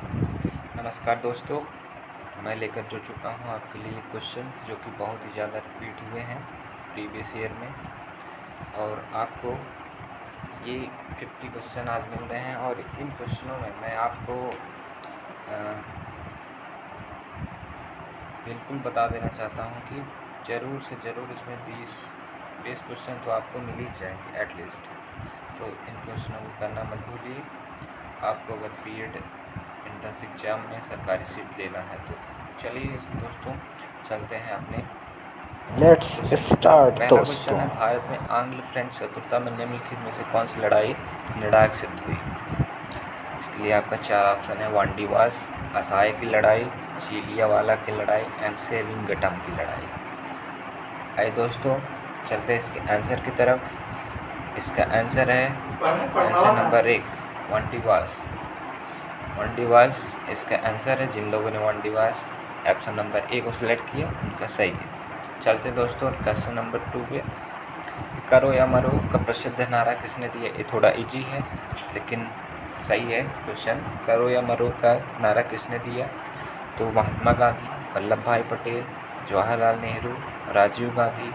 नमस्कार दोस्तों, मैं लेकर जो चुका हूँ आपके लिए क्वेश्चन जो कि बहुत ही ज़्यादा रिपीट हुए हैं प्रीवियस ईयर में, और आपको ये 50 क्वेश्चन आज मिल रहे हैं। और इन क्वेश्चनों में मैं आपको बिल्कुल बता देना चाहता हूँ कि ज़रूर से ज़रूर इसमें 20 क्वेश्चन तो आपको मिल ही जाएंगे एटलीस्ट। तो इन क्वेश्चनों को करना मत भूलिए। आपको अगर बीएड एंट्रेंस एग्जाम में सरकारी सीट लेना है तो चलिए दोस्तों चलते हैं अपने लेट्स स्टार्ट पहला क्वेश्चन है, भारत में आंग्ल फ्रेंच शत्रुता में निम्नलिखित में से कौन सी लड़ाई निर्णायक सिद्ध हुई। इसके लिए आपका 4 ऑप्शन है, वांडीवास, असाय की लड़ाई, चिलियावाला की लड़ाई एंड सेरिंगटम की लड़ाई। आइए दोस्तों चलते हैं इसके आंसर की तरफ। इसका आंसर है आंसर नंबर 1, वांडीवास। वांडीवास इसका आंसर है। जिन लोगों ने वांडीवास ऑप्शन नंबर 1 को सिलेक्ट किया उनका सही है। चलते दोस्तों क्वेश्चन नंबर 2 पे। करो या मरो का प्रसिद्ध नारा किसने दिया। ये थोड़ा इजी है लेकिन सही है क्वेश्चन। करो या मरो का नारा किसने दिया, तो महात्मा गांधी, वल्लभ भाई पटेल, जवाहरलाल नेहरू, राजीव गांधी।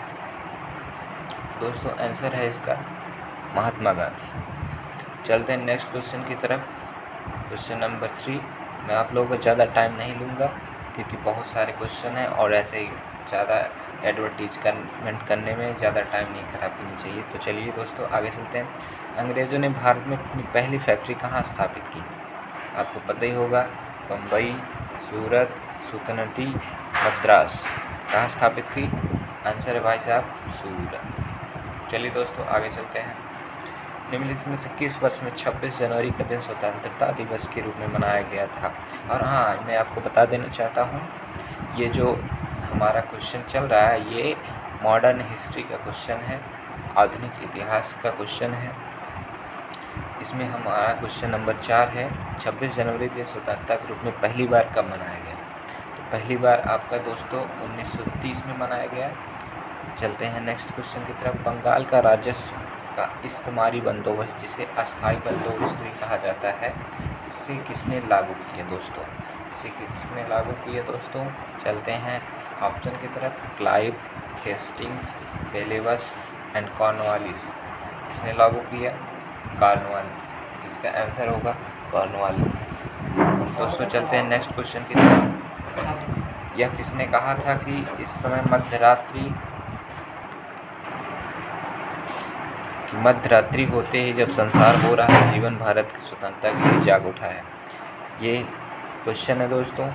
दोस्तों आंसर है इसका महात्मा गांधी। चलते हैं नेक्स्ट क्वेश्चन की तरफ। Question number 3। मैं आप लोगों को ज़्यादा टाइम नहीं लूँगा क्योंकि बहुत सारे क्वेश्चन हैं और ऐसे ही ज़्यादा एडवर्टीजमेंट करने में ज़्यादा टाइम नहीं खराब करनी चाहिए। तो चलिए दोस्तों आगे चलते हैं। अंग्रेज़ों ने भारत में अपनी पहली फैक्ट्री कहाँ स्थापित की। आपको पता ही होगा, बम्बई, सूरत, सूतनदी, मद्रास। कहाँ स्थापित की, आंसर है भाई साहब सूरत। चलिए दोस्तों आगे चलते हैं। निम्नलिखित में से किस वर्ष में 26 जनवरी का दिन स्वतंत्रता दिवस के रूप में मनाया गया था। और हाँ, मैं आपको बता देना चाहता हूँ, ये जो हमारा क्वेश्चन चल रहा है ये मॉडर्न हिस्ट्री का क्वेश्चन है, आधुनिक इतिहास का क्वेश्चन है। इसमें हमारा क्वेश्चन नंबर 4 है, 26 जनवरी दिन स्वतंत्रता के रूप में पहली बार कब मनाया गया। तो पहली बार आपका दोस्तों 1930 में मनाया गया। चलते हैं नेक्स्ट क्वेश्चन की तरफ। बंगाल का राजस्व का इस्तेमारी बंदोबस्त, जिसे अस्थायी बंदोबस्त भी कहा जाता है, इसे किसने लागू किया दोस्तों। इसे किसने लागू किया दोस्तों। चलते हैं ऑप्शन की तरफ। क्लाइव, हेस्टिंग्स, बेलेवस एंड कॉर्नवालिस। इसने लागू किया कॉर्नवालिस। इसका आंसर होगा कॉर्नवालिस। दोस्तों चलते हैं नेक्स्ट क्वेश्चन की तरफ। यह किसने कहा था कि इस समय मध्यरात्रि होते ही जब संसार हो रहा है जीवन भारत की स्वतंत्रता के लिए जाग उठा है। ये क्वेश्चन है दोस्तों।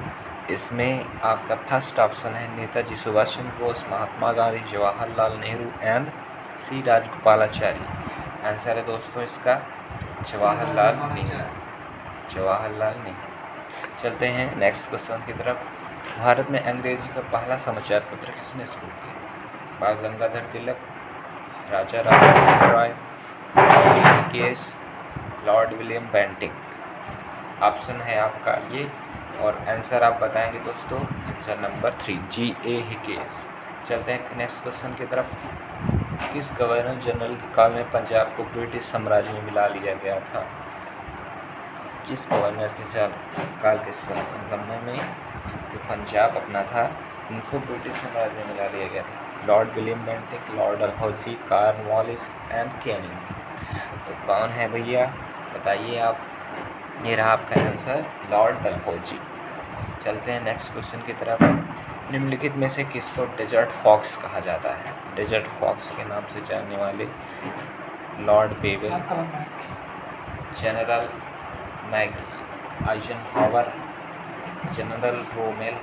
इसमें आपका फर्स्ट ऑप्शन है Netaji Subhash Chandra Bose, Mahatma Gandhi, Jawaharlal Nehru and C Rajagopalachari. Answer है दोस्तों इसका जवाहरलाल नेहरू। जवाहरलाल नेहरू। चलते हैं नेक्स्ट क्वेश्चन की तरफ। भारत में अंग्रेजी का पहला समाचार पत्र किसने शुरू किया। बाल गंगाधर तिलक, राजा राममोहन रॉय, केस, लॉर्ड विलियम बेंटिंक। ऑप्शन है आपका ये और आंसर आप बताएंगे दोस्तों। Answer number 3, G.A. हिकेस। चलते हैं नेक्स्ट क्वेश्चन की तरफ। किस गवर्नर जनरल के काल में पंजाब को ब्रिटिश साम्राज्य में मिला लिया गया था। जिस गवर्नर के काल के समय में जो पंजाब अपना था, इनको ब्रिटिश साम्राज्य में मिला लिया गया था। Lord William Bentinck, Lord Dalhousie, Cornwallis and Canning. तो कौन है भैया बताइए आप। ये रहा आपका आंसर लॉर्ड डलहौजी। चलते हैं नेक्स्ट क्वेश्चन की तरफ। निम्नलिखित में से किसको डेजर्ट फॉक्स कहा जाता है। डेजर्ट फॉक्स के नाम से जानने वाले लॉर्ड बेवेल, जनरल मैगी Eisenhower, General Rommel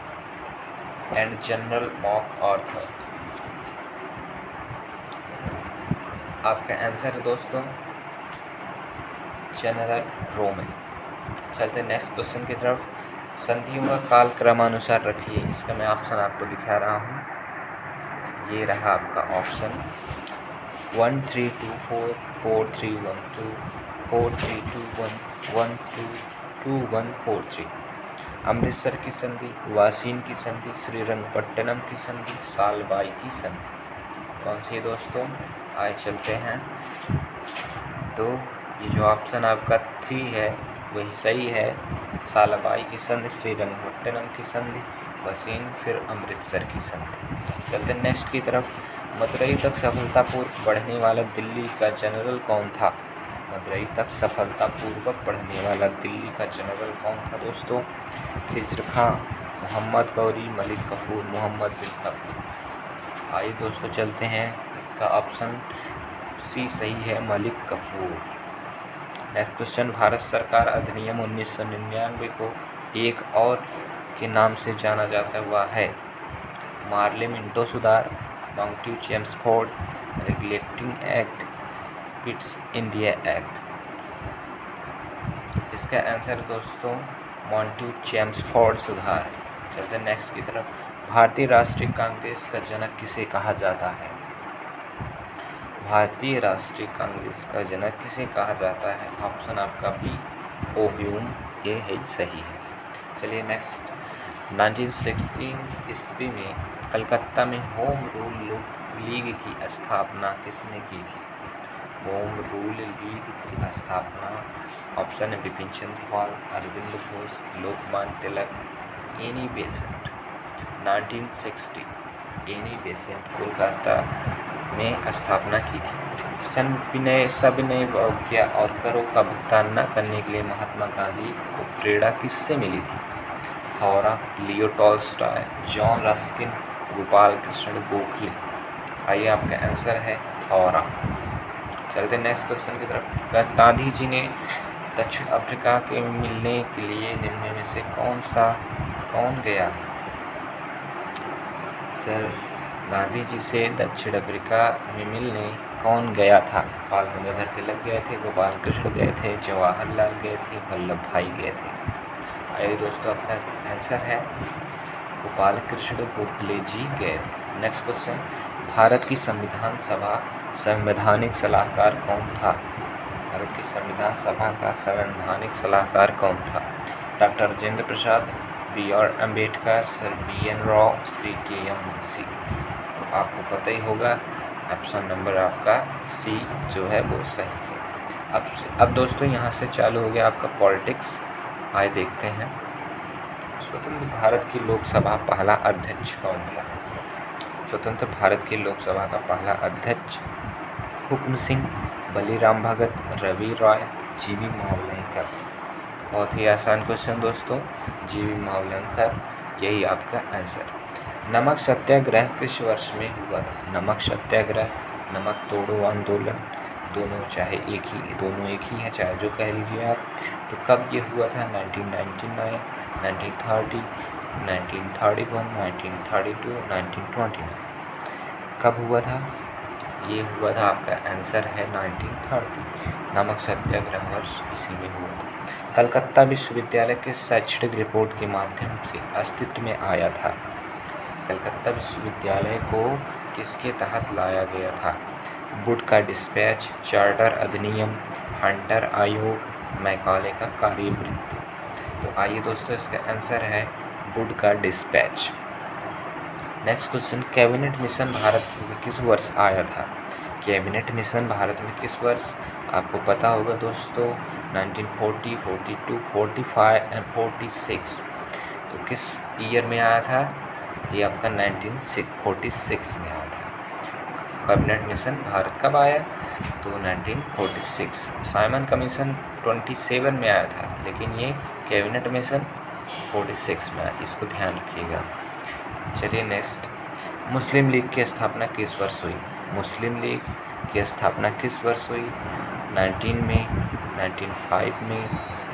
and General MacArthur. आपका आंसर है दोस्तों जनरल रोमेल। चलते हैं नेक्स्ट क्वेश्चन की तरफ। संधियों का काल क्रमानुसार रखिए। इसका मैं ऑप्शन आपको दिखा रहा हूँ। ये रहा आपका ऑप्शन 1324, 4312, 4321, 122143। अमृतसर की संधि, वासीन की संधि, श्रीरंगपट्टनम की संधि, सालबाई की संधि। कौन सी है दोस्तों। आए चलते हैं। तो ये जो ऑप्शन आपका 3 है वही सही है। सालाबाई की संधि, श्रीरंगपट्टनम की संधि, वसीन, फिर अमृतसर की संधि। चलते नेक्स्ट की तरफ। मदुरई तक सफलतापूर्वक बढ़ने वाला दिल्ली का जनरल कौन था? मदुरई तक सफलतापूर्वक बढ़ने वाला दिल्ली का जनरल कौन था दोस्तों? खिज़्र खां, मोहम्मद गौरी, मलिक कफूर, मोहम्मद बिन तगलक। आइए दोस्तों चलते हैं, इसका ऑप्शन सी सही है, मलिक कफूर। Next question. भारत सरकार अधिनियम 1999 को एक और के नाम से जाना जाता है, वह है मार्ले मिंटो सुधार, mountain Chelmsford, regulating act, Pitt's India act. इसका आंसर दोस्तों माउंटेन चेम्सफोर्ड सुधार। चलते हैं नेक्स्ट की तरफ। भारतीय राष्ट्रीय कांग्रेस का जनक किसे कहा जाता है? भारतीय राष्ट्रीय कांग्रेस का जनक किसे कहा जाता है? ऑप्शन आपका बी, ओह्यूम, ये है सही है। चलिए नेक्स्ट। 1916 ईस्वी में कलकत्ता में होम रूल लीग की स्थापना किसने की थी? होम रूल लीग की स्थापना ऑप्शन है Bipin Chandra Pal, Aurobindo Ghosh, Lokmanya Tilak, Annie Besant. 1960 Annie Besant Kolkata में स्थापना की थी। सविनय अवज्ञा और करों का भुगतान न करने के लिए महात्मा गांधी को प्रेरणा किससे मिली थी? Thoreau, Leo Tolstoy, John Ruskin, Gopal Krishna Gokhale. आइए आपका आंसर है थावरा। चलते नेक्स्ट क्वेश्चन की तरफ। गांधी जी ने दक्षिण अफ्रीका के मिलने के लिए निम्न में से कौन गया था? सर, गांधी जी से दक्षिण अफ्रीका में मिलने कौन गया था? बाल गंगाधर तिलक गए थे, गोपाल कृष्ण गए थे, जवाहरलाल गए थे, वल्लभ भाई गए थे। आइए दोस्तों आपका आंसर है गोपाल कृष्ण गोखले जी गए थे। Next question. भारत की संविधान सभा संवैधानिक सलाहकार कौन था? भारत की संविधान सभा का संवैधानिक सलाहकार कौन था? Doctor Rajendra Prasad, B R. Ambedkar, sir B N. Rau, Shri K M. Munshi. तो आपको पता ही होगा, ऑप्शन नंबर आपका सी जो है वो सही है। अब दोस्तों यहाँ से चालू हो गया आपका पॉलिटिक्स। आइए देखते हैं। स्वतंत्र भारत की लोकसभा पहला अध्यक्ष कौन था? स्वतंत्र भारत की लोकसभा का पहला अध्यक्ष हुक्म सिंह, बलीराम भगत, रवि रॉय, जी.वी. मावलंकर। बहुत ही आसान क्वेश्चन दोस्तों, जी.वी. मावलंकर, यही आपका आंसर। नमक सत्याग्रह किस वर्ष में हुआ था? नमक सत्याग्रह, नमक तोड़ो आंदोलन, दोनों एक ही है, चाहे जो कह लीजिए आप। तो कब ये हुआ था? 1999, 1930, 1931, 1932, 1929। कब हुआ था? ये हुआ था, आपका आंसर है 1930। नमक सत्याग्रह वर्ष इसी में हुआ था। कलकत्ता विश्वविद्यालय किस शैक्षणिक रिपोर्ट के माध्यम से अस्तित्व में आया था? कलकत्ता विश्वविद्यालय को किसके तहत लाया गया था? वुड का डिस्पैच, चार्टर अधिनियम, हंटर आयोग, मैकाले का कार्यवृत्ति। तो आइए दोस्तों इसका आंसर है वुड का dispatch. Next question. Cabinet mission Bharat में किस वर्ष आया था? कैबिनेट मिशन भारत में किस वर्ष? आपको पता होगा दोस्तों 1940, 42, 45 एंड 46। तो किस ईयर में आया था? ये आपका 1946 में आया था। कैबिनेट मिशन भारत कब आया? तो 1946। साइमन कमीशन 27 में आया था, लेकिन ये कैबिनेट मिशन 46 में आया, इसको ध्यान रखिएगा। चलिए नेक्स्ट। मुस्लिम लीग की स्थापना किस वर्ष हुई? मुस्लिम लीग की स्थापना किस वर्ष हुई? 19 में, 1905 में,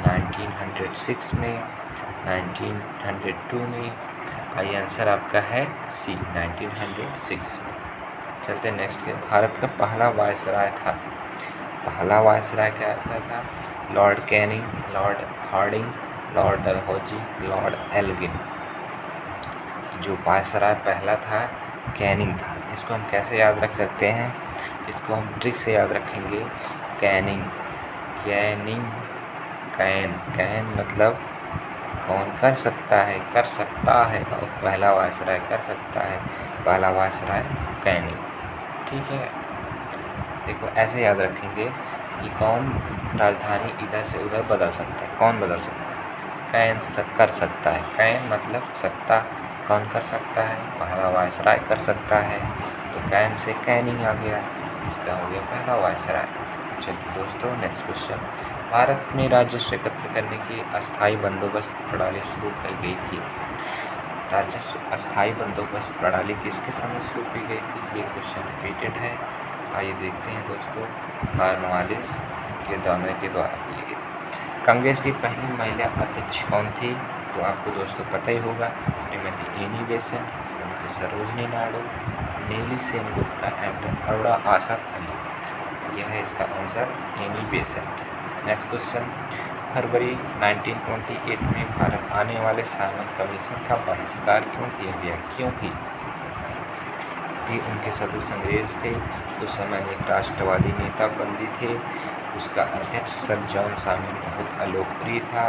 1906 में, 1902 में। आइए आंसर आपका है सी, 1906 में। चलते नेक्स्ट के। भारत का पहला वायसराय था। पहला वायसराय क्या था? Lord Canning, Lord Hardinge, Lord Dalhousie, Lord Elgin. जो वायसराय पहला था कैनिंग था। इसको हम कैसे याद रख सकते हैं? इसको हम ट्रिक से याद रखेंगे। कैनिंग, कैन मतलब कौन कर सकता है, कर सकता है, और पहला वायसराय कर सकता है, पहला वायसराय कैनिंग। ठीक है, देखो ऐसे याद रखेंगे कि कौन राजधानी इधर से उधर बदल सकता है, कौन बदल सकता है? कैन कर सकता है। कैन मतलब सकता, कौन कर सकता है? पहला वायसराय कर सकता है, तो कैन से कैनिंग आ गया, इसका हो गया पहला वायसराय। चलिए दोस्तों, नेक्स्ट क्वेश्चन। भारत में राजस्व एकत्र करने की अस्थायी बंदोबस्त प्रणाली शुरू की गई थी। राजस्व अस्थायी बंदोबस्त प्रणाली किसके समय शुरू की गई थी? ये क्वेश्चन रिपीटेड है। आइए देखते हैं दोस्तों, कॉर्नवालिस के दौरे के द्वारा की गई थी। कांग्रेस की पहली महिला अध्यक्ष कौन थी? तो आपको दोस्तों पता ही होगा, Shrimati Annie Besant, Shrimati Sarojini Naidu, Nellie Sengupta and Arora Asaf Ali. यह है इसका answer, Annie Besant. Next question. फरवरी 1928 में भारत आने वाले साइमन कमीशन का बहिष्कार क्यों किया गया? क्योंकि भी उनके सदस्य अंग्रेज थे। उस समय एक राष्ट्रवादी नेता बंदी थे, उसका अध्यक्ष सर जॉन साइमन बहुत अलोकप्रिय था।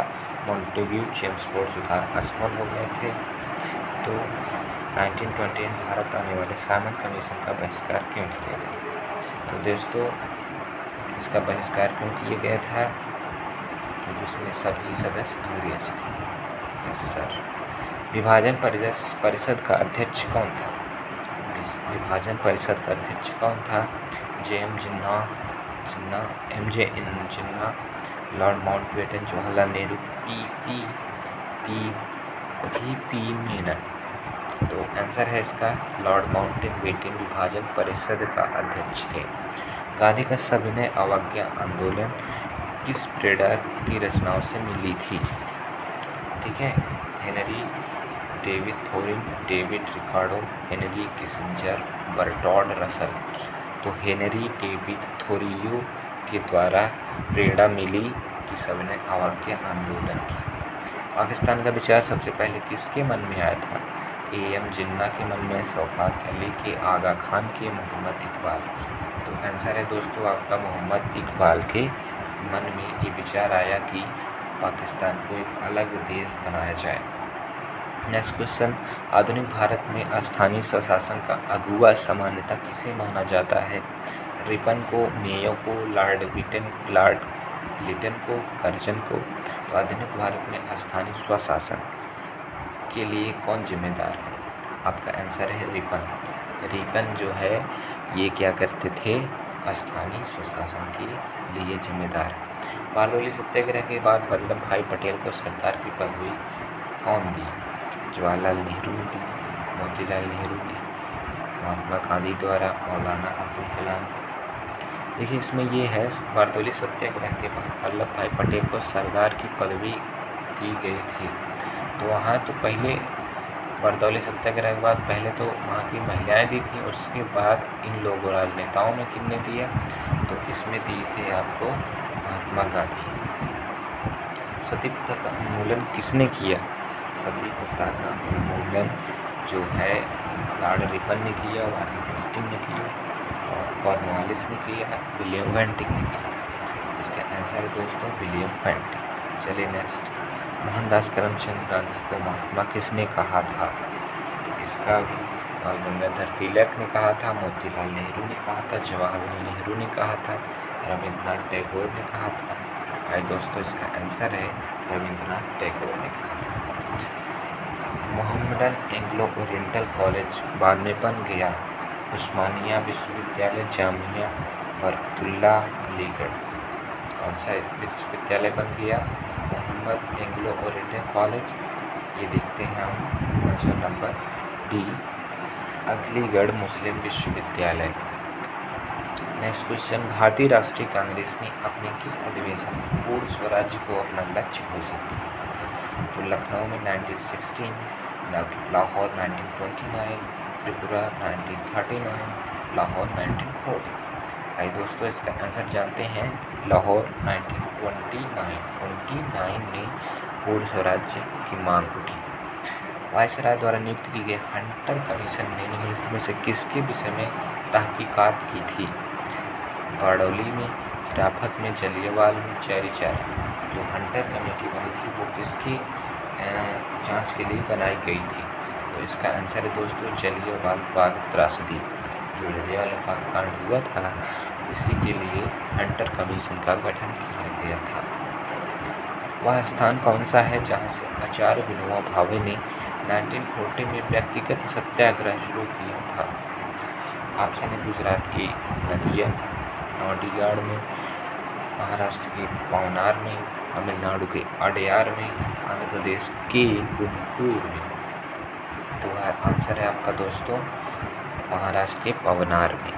मॉन्टेग्यू चेम्सफोर्ड सुधार असफल हो गए थे। तो 1928 में भारत आने वाले साइमन कमीशन का बहिष्कार क्यों किया गया? तो दोस्तों, इसका बहिष्कार क्यों किया गया था? क्योंकि उसमें सभी सदस्य अंग्रेज थे। Yes sir. विभाजन परिषद का अध्यक्ष कौन था? विभाजन परिषद का अध्यक्ष कौन था? M J Jinnah, Lord Mountbatten, Jawaharlal Nehru, P Menon. तो आंसर है इसका लॉर्ड माउंटबेटन विभाजन परिषद का अध्यक्ष थे। गांधी का सविनय अवज्ञा आंदोलन किस प्रेरक की रचनाओं से मिली थी? ठीक है, Henry David Thoreau, David Ricardo, Henry Kissinger, Berthold Russell. तो हेनरी डेविड थोरियो के द्वारा प्रेरणा मिली कि सविनय अवज्ञा आंदोलन की। पाकिस्तान का विचार सबसे पहले किसके मन में आया था? एम जिन्ना के मन में, शौकत अली के, आगा खान के, मोहम्मद इकबाल। तो आंसर है दोस्तों आपका मोहम्मद इकबाल के मन में ये विचार आया कि पाकिस्तान को एक अलग देश बनाया जाए। Next question. आधुनिक भारत में स्थानीय स्वशासन का अगुवा सामान्यतः किसे माना जाता है? रिपन को, मेयो को, लॉर्ड लिटन को, कर्जन को। तो आधुनिक भारत में स्थानीय स्वशासन के लिए कौन जिम्मेदार है? आपका आंसर है रिपन। रिपन जो है ये क्या करते थे? स्थानीय स्वशासन के लिए जिम्मेदार। बारडोली सत्याग्रह के बाद वल्लभ भाई पटेल को सरदार की पदवी कौन दी? जवाहरलाल नेहरू ने दी, मोतीलाल नेहरू ने, महात्मा गांधी द्वारा, मौलाना अब्दुल कलाम। देखिए इसमें ये है, बारडोली सत्याग्रह के बाद वल्लभ भाई पटेल को सरदार की पदवी दी गई थी। तो वहाँ तो पहले बारडोली सत्याग्रह के बाद पहले तो वहाँ की महिलाएं दी थी, उसके बाद इन लोगों राजनेताओं में किसने दिया? तो इसमें दी थे आपको महात्मा गांधी। सती प्रथा का उन्मूलन किसने किया? सती प्रथा का उन्मूलन जो है लॉर्ड रिपन ने किया, वारन हेस्टिंग ने किया और कॉर्नवालिस ने किया, विलियम बेंटिक ने किया। इसका आंसर है दोस्तों विलियम बेंटिक। चलिए नेक्स्ट। मोहनदास करमचंद गांधी को महात्मा किसने कहा था? तो इसका भी बाल गंगाधर तिलक ने कहा था, मोतीलाल नेहरू ने कहा था, जवाहरलाल नेहरू ने कहा था, रविंद्रनाथ टैगोर ने कहा था। भाई दोस्तों इसका आंसर है रविंद्रनाथ टैगोर ने कहा था। मोहम्मदन एंग्लो ओरिएंटल कॉलेज बाद में बन गया उस्मानिया विश्वविद्यालय, जामिया बरकतुल्लाह अलीगढ़। कौन सा विश्वविद्यालय बन गया? Mohammad Anglo Oriental College. ये देखते हैं हम option number D, Aligarh Muslim विश्वविद्यालय। Next question. भारतीय राष्ट्रीय कांग्रेस ने अपने किस अधिवेशन में पूर्ण स्वराज्य को अपना लक्ष्य घोषित किया? तो लखनऊ में 1916, लाहौर 1929, त्रिपुरा 1939, लाहौर 1940। भाई दोस्तों इसका आंसर जानते हैं, लाहौर 1929 में पूर्ण स्वराज्य की मांग उठी। वायसराय द्वारा नियुक्त की गई हंटर कमीशन ने निम्नलिखित में से किसके विषय में तहकीकात की थी? बारडोली में, हिराफत में, जलियांवाला में, चौरी चौरा। जो हंटर कमेटी बनी थी वो किसकी जांच के लिए बनाई गई थी? तो इसका आंसर है दोस्तों जलियांवाला बाग त्रासदी। जो जलियांवाला बाग कांड हुआ था इसी के लिए हंटर कमीशन का गठन किया गया था। वह स्थान कौन सा है जहाँ से आचार्य विनोबा भावे ने 1940 में व्यक्तिगत सत्याग्रह शुरू किया था? ऑप्शन है गुजरात की नदिया, नौडियाड में, महाराष्ट्र के पवनार में, तमिलनाडु के अडयार में, आंध्र प्रदेश के गुंटूर में। तो आंसर है आपका दोस्तों महाराष्ट्र के पवनार में।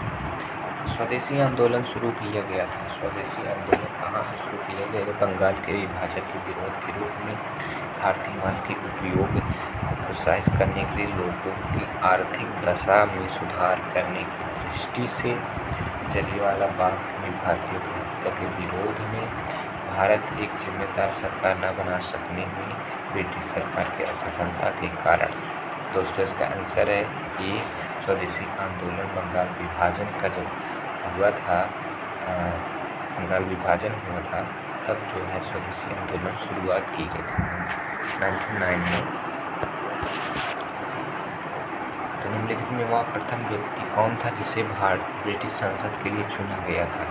स्वदेशी आंदोलन शुरू किया गया था। स्वदेशी आंदोलन कहाँ से शुरू किया गया? बंगाल के विभाजन के विरोध के रूप में भारतीय माल के उपयोग को प्रोत्साहित करने के लिए लोगों की आर्थिक दशा में सुधार करने की दृष्टि से जलियांवाला बाग में भारतीयों की हत्या के विरोध में भारत एक जिम्मेदार सरकार न बना सकने में ब्रिटिश सरकार की असफलता के कारण। दोस्तों इसका आंसर है ये स्वदेशी आंदोलन बंगाल विभाजन का जब हुआ था, बंगाल विभाजन हुआ था तब जो है स्वदेशी आंदोलन शुरुआत की गई थी 1909 में। तो निम्नलिखित में वह प्रथम व्यक्ति कौन था जिसे ब्रिटिश संसद के लिए चुना गया था?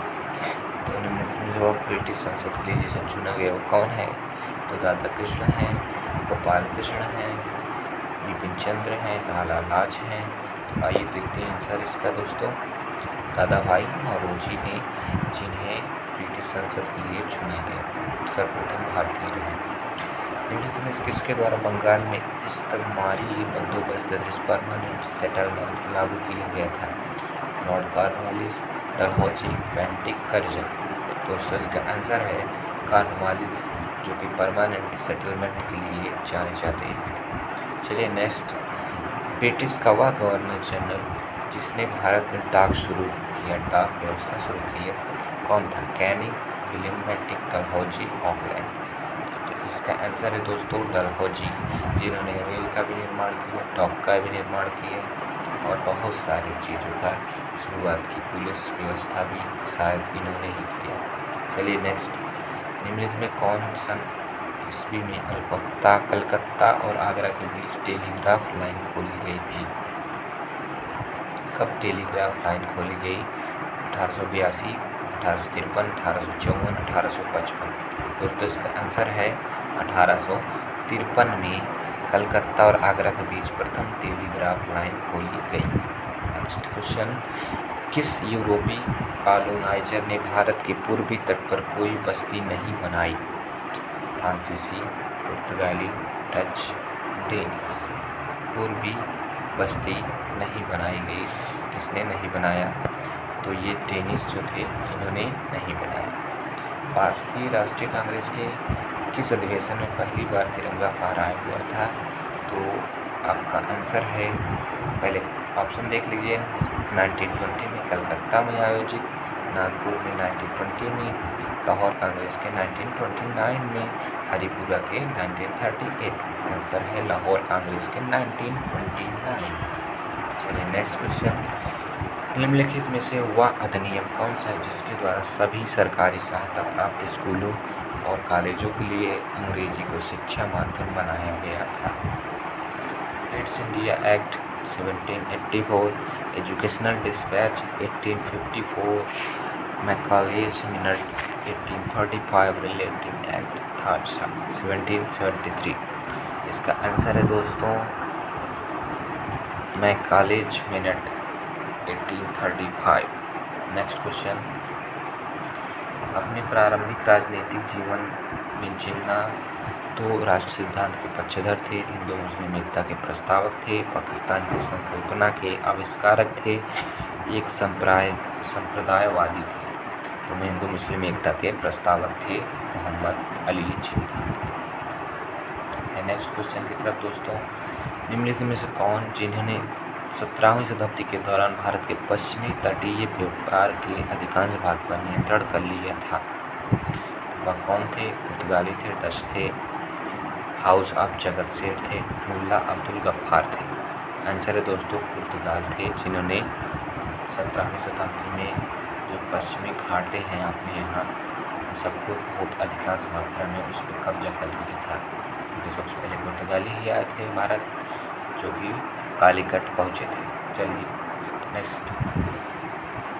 तो निम्नलिखित में जो ब्रिटिश संसद के लिए जिसे चुना गया वो कौन है? तो दादा कृष्ण हैं, गोपाल कृष्ण हैं, बिपिन चंद्र हैं, लाला लाज हैं। तो आइए देखते हैं आंसर इसका दोस्तों। दादा भाई नौरोजी ने जिन्हें ब्रिटिश संसद के लिए चुना गया, सर्वप्रथम भारतीय रहे। निम्नलिखित में किसके द्वारा बंगाल में इस्तमारी बंदोबस्त परमानेंट सेटलमेंट लागू किया गया था? Lord Cornwallis, Dalhousie, Bentinck, Curzon. दोस्तों इसका आंसर है कॉर्नवालिस, जो कि परमानेंट सेटलमेंट के लिए जाने जाते हैं। चलिए नेक्स्ट, ब्रिटिश का वह गवर्नर जनरल जिसने भारत में डाक व्यवस्था शुरू की कौन था? Canning, William Bentinck, Dalhousie, Auckland. तो इसका आंसर है दोस्तों डलहौजी, जिन्होंने रेल का भी निर्माण किया, डॉक का भी निर्माण किया और बहुत सारी चीज़ों का शुरुआत की। पुलिस व्यवस्था भी शायद इन्होंने ही किया। चलिए नेक्स्ट, निम्नलिखित में कौन सन ईस्वी में कलकत्ता और आगरा के बीच टेलीग्राफ लाइन खोली गई थी? कब टेलीग्राफ लाइन खोली गई? 1882, 1853, 1854, 1855। दोस्तों इसका आंसर है 1853 में कलकत्ता और आगरा के बीच प्रथम टेलीग्राफ लाइन खोली गई। नेक्स्ट क्वेश्चन, किस यूरोपीय कॉलोनाइजर ने भारत के पूर्वी तट पर कोई बस्ती नहीं बनाई? फ्रांसीसी, पुर्तगाली, डच, डेनिश। पूर्वी बस्ती नहीं बनाई गई, किसने नहीं बनाया? तो ये डेनिश जो थे जिन्होंने नहीं बनाया। भारतीय राष्ट्रीय कांग्रेस के किस अधिवेशन में पहली बार तिरंगा फहराया गया था? तो आपका आंसर है, पहले ऑप्शन देख लीजिए, 1920 में कलकत्ता में आयोजित, नागपुर में 1920 में, लाहौर कांग्रेस के 1929 में, हरिपुरा के 1938। आंसर है लाहौर कांग्रेस के 1929। चलिए नेक्स्ट क्वेश्चन, निम्नलिखित में से वह अधिनियम कौन सा है जिसके द्वारा सभी सरकारी सहायता प्राप्त स्कूलों और कॉलेजों के लिए अंग्रेजी को शिक्षा माध्यम बनाया गया था? East India Act 1784, educational dispatch 1854, Macaulay's minute 1835, relative act 1773। इसका आंसर है दोस्तों मैकालेज मिनट 1835। नेक्स्ट क्वेश्चन, अपने प्रारंभिक राजनीतिक जीवन में जिन्ना तो राष्ट्र सिद्धांत के पक्षधर थे, हिंदू मुस्लिम एकता के प्रस्तावक थे, पाकिस्तान की संकल्पना के आविष्कारक थे, एक संप्रदायवादी थे। तो हिंदू मुस्लिम एकता के प्रस्तावक थे मोहम्मद अली जिन्ना। नेक्स्ट क्वेश्चन की तरफ दोस्तों, निम्नलिखित में से कौन जिन्होंने 17वीं शताब्दी के दौरान भारत के पश्चिमी तटीय व्यापार के अधिकांश भाग पर नियंत्रण कर लिया था? वह कौन थे? पुर्तगाली थे, डच थे, हाउस ऑफ जगत सेठ थे, मुल्ला अब्दुल गफ्फार थे। आंसर है दोस्तों पुर्तगाल थे, जिन्होंने 17वीं शताब्दी में जो पश्चिमी घाटे हैं अपने यहाँ सबको बहुत अधिकांश मात्रा में उस पर कब्जा कर लिया था, क्योंकि सबसे पहले पुर्तगाली ही आए थे भारत, जो कि कालीकट पहुँचे थे। चलिए नेक्स्ट,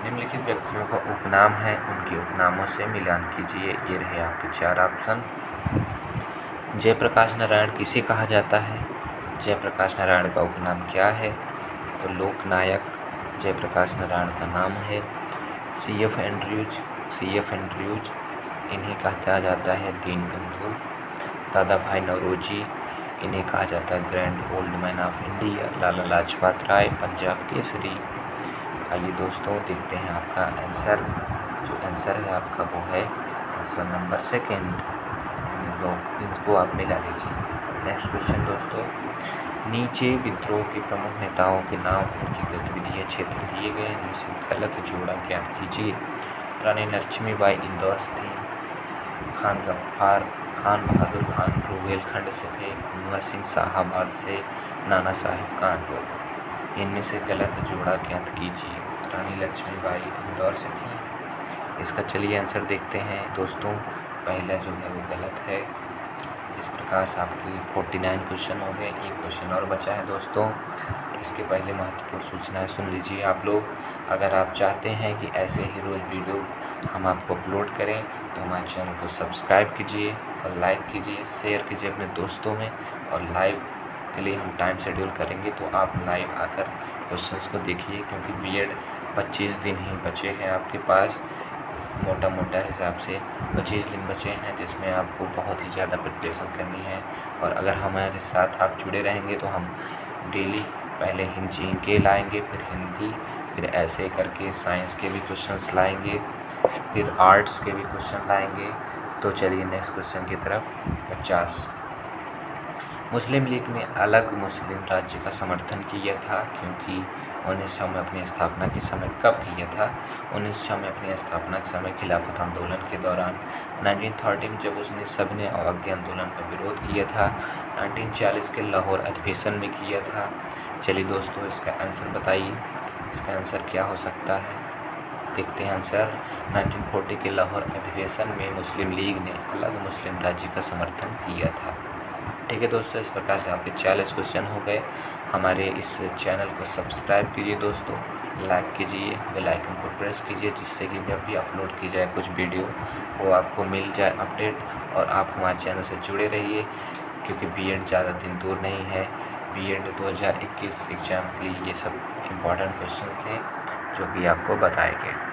निम्नलिखित व्यक्तियों का उपनाम है, उनके उपनामों से मिलान कीजिए। ये रहे आपके 4 ऑप्शन। जयप्रकाश नारायण किसे कहा जाता है? जयप्रकाश नारायण का उपनाम क्या है? तो लोकनायक जयप्रकाश नारायण का नाम है। C.F. एंड्रयूज इन्हें कहा जाता है दीनबंधु। दादा भाई नौरोजी इन्हें कहा जाता है grand old man of India. Lala Lajpat Rai Punjab Kesari. आइए दोस्तों देखते हैं आपका आंसर। जो आंसर है आपका वो है आंसर नंबर 2। इनको आप मिला लीजिए। नेक्स्ट क्वेश्चन दोस्तों, नीचे विद्रोह के प्रमुख नेताओं के नाम, उनकी गतिविधियाँ, क्षेत्र दिए गए, इनमें से गलत जोड़ा ज्ञात कीजिए। रानी लक्ष्मीबाई इंदौर से थी। खान बहादुर खान रोहेलखंड से थे। कुंवर सिंह शाहाबाद से। नाना साहिब कानपुर। इनमें से गलत जोड़ा ज्ञात कीजिए। रानी लक्ष्मीबाई इंदौर से थी। इसका चलिए आंसर देखते हैं दोस्तों। पहला जो है वो गलत है। इस प्रकार से आपकी 49 क्वेश्चन हो गए। एक क्वेश्चन और बचा है दोस्तों। इसके पहले महत्वपूर्ण सूचनाएं सुन लीजिए आप लोग। अगर आप चाहते हैं कि ऐसे ही रोज़ वीडियो हम आपको अपलोड करें तो हमारे चैनल को सब्सक्राइब कीजिए और लाइक कीजिए, शेयर कीजिए अपने दोस्तों में। और लाइव के लिए हम टाइम शेड्यूल करेंगे तो आप लाइव आकर क्वेश्चंस को देखिए, क्योंकि B.Ed 25 दिन ही बचे हैं आपके पास। मोटा हिसाब से 25 दिन बचे हैं, जिसमें आपको बहुत ही ज़्यादा प्रिपरेशन करनी है। और अगर हमारे साथ आप जुड़े रहेंगे तो हम डेली पहले जीके लाएंगे, फिर हिंदी, फिर ऐसे करके साइंस के भी क्वेश्चंस लाएंगे, फिर आर्ट्स के भी क्वेश्चन लाएंगे। तो चलिए नेक्स्ट क्वेश्चन की तरफ। 50, मुस्लिम लीग ने अलग मुस्लिम राज्य का समर्थन किया था, क्योंकि 1900 में अपनी स्थापना के समय कब किया था? 1900 में अपनी स्थापना के समय खिलाफत आंदोलन के दौरान। 1913 जब उसने सबने अवज्ञा आंदोलन का विरोध किया था। 1940 के लाहौर अधिवेशन में किया था। चलिए दोस्तों इसका आंसर बताइए। इसका आंसर क्या हो सकता है? देखते हैं आंसर। 1940 के लाहौर अधिवेशन में मुस्लिम लीग ने अलग मुस्लिम राज्य का समर्थन किया था। ठीक है दोस्तों, इस प्रकार से आपके 40 क्वेश्चन हो गए। हमारे इस चैनल को सब्सक्राइब कीजिए दोस्तों, लाइक कीजिए, बेल आइकन को प्रेस कीजिए, जिससे कि जब भी अपलोड की जाए कुछ वीडियो वो आपको मिल जाए अपडेट। और आप हमारे चैनल से जुड़े रहिए, क्योंकि B.Ed ज़्यादा दिन दूर नहीं है। B.Ed 2021 एग्ज़ाम के लिए ये सब इम्पॉर्टेंट क्वेश्चन थे जो कि आपको बताए गए।